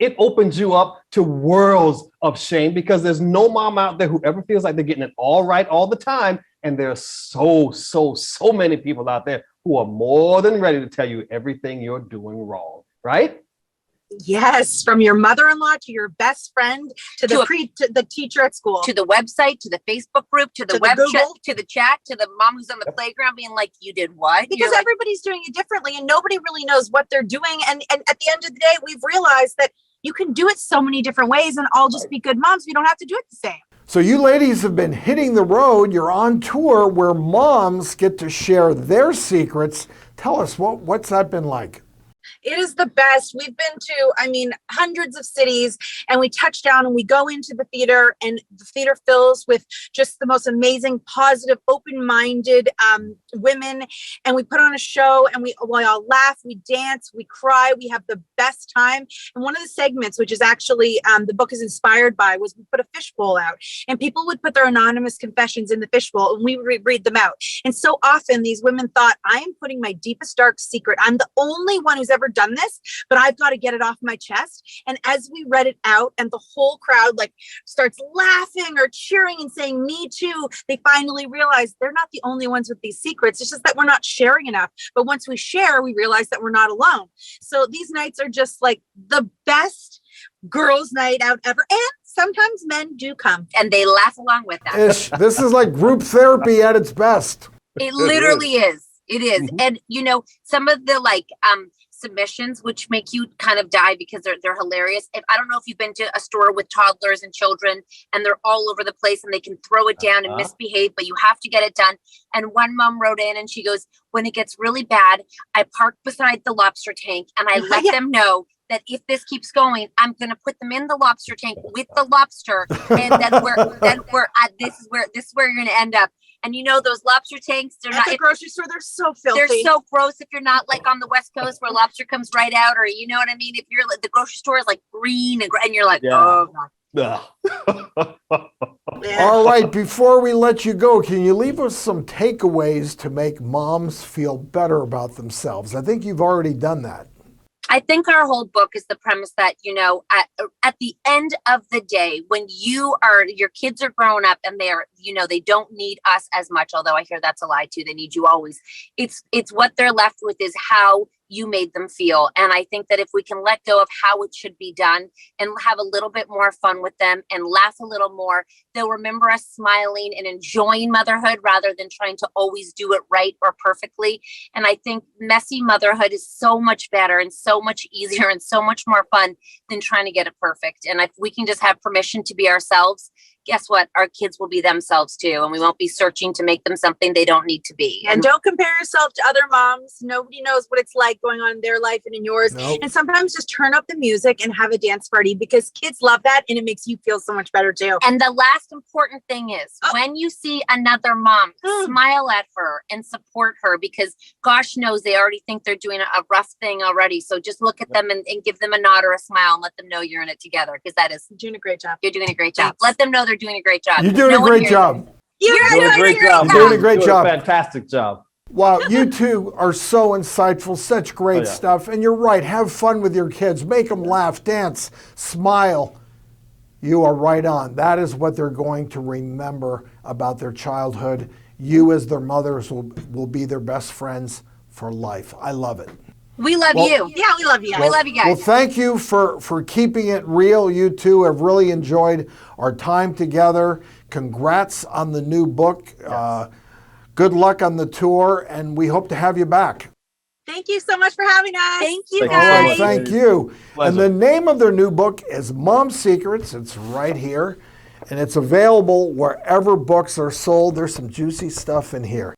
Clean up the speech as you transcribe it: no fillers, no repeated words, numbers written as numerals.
it opens you up to worlds of shame, because there's no mom out there who ever feels like they're getting it all right all the time. And there's so many people out there who are more than ready to tell you everything you're doing wrong, right? Yes, from your mother-in-law to your best friend to the teacher at school, to the website, to the Facebook group, to the web chat, to the chat, to the mom who's on the playground being like, "You did what?" Because everybody's doing it differently, and nobody really knows what they're doing. And at the end of the day, we've realized that you can do it so many different ways, and all just be good moms. We don't have to do it the same. So you ladies have been hitting the road. You're on tour where moms get to share their secrets. Tell us, what's that been like? It is the best. We've been to, hundreds of cities, and we touch down and we go into the theater, and the theater fills with just the most amazing, positive, open-minded women. And we put on a show, and we all laugh, we dance, we cry, we have the best time. And one of the segments, which is actually the book is inspired by, was we put a fishbowl out, and people would put their anonymous confessions in the fishbowl, and we would read them out. And so often these women thought, I am putting my deepest, dark secret. I'm the only one who's ever done this, but I've got to get it off my chest. And as we read it out, and the whole crowd starts laughing or cheering and saying, "Me too," they finally realize they're not the only ones with these secrets. It's just that we're not sharing enough. But once we share, we realize that we're not alone. So these nights are just like the best girls' night out ever. And sometimes men do come, and they laugh along with us. This is like group therapy at its best. It literally is. It is. Mm-hmm. And some of the submissions, which make you kind of die because they're hilarious. I don't know if you've been to a store with toddlers and children, and they're all over the place, and they can throw it down and misbehave, but you have to get it done. And one mom wrote in, and she goes, "When it gets really bad, I park beside the lobster tank, and I let them know that if this keeps going, I'm going to put them in the lobster tank with the lobster, and this is where you're going to end up." And those lobster tanks, they're not at the grocery store. They're so filthy. They're so gross if you're not on the West Coast where lobster comes right out, or you know what I mean. If you're the grocery store is green and you're like, oh God. All right, before we let you go, can you leave us some takeaways to make moms feel better about themselves? I think you've already done that. I think our whole book is the premise that, at the end of the day, when your kids are growing up and they're, they don't need us as much, although I hear that's a lie too. They need you always. It's what they're left with is how you made them feel. And I think that if we can let go of how it should be done and have a little bit more fun with them and laugh a little more, they'll remember us smiling and enjoying motherhood rather than trying to always do it right or perfectly. And I think messy motherhood is so much better and so much easier and so much more fun than trying to get it perfect. And if we can just have permission to be ourselves, guess what? Our kids will be themselves too. And we won't be searching to make them something they don't need to be. And don't compare yourself to other moms. Nobody knows what it's like going on in their life and in yours. Nope. And sometimes just turn up the music and have a dance party, because kids love that. And it makes you feel so much better too. And the last important thing is when you see another mom, smile at her and support her, because gosh knows they already think they're doing a rough thing already. So just look at them and give them a nod or a smile and let them know you're in it together. Because you're doing a great job. You're doing a great job. Let them know they're doing a great job. You're doing a great job. You're doing a great job. You're doing a great job. Fantastic job. Wow, you two are so insightful, such great stuff. And you're right, have fun with your kids. Make them laugh, dance, smile. You are right on. That is what they're going to remember about their childhood. You as their mothers will be their best friends for life. I love it. We love you. Yeah, we love you guys. We love you guys. Well, thank you for keeping it real. You two have really enjoyed our time together. Congrats on the new book. Yes. Good luck on the tour, and we hope to have you back. Thank you so much for having us. Thank you, guys. All right, thank you. Pleasure. And the name of their new book is Mom Secrets. It's right here, and it's available wherever books are sold. There's some juicy stuff in here.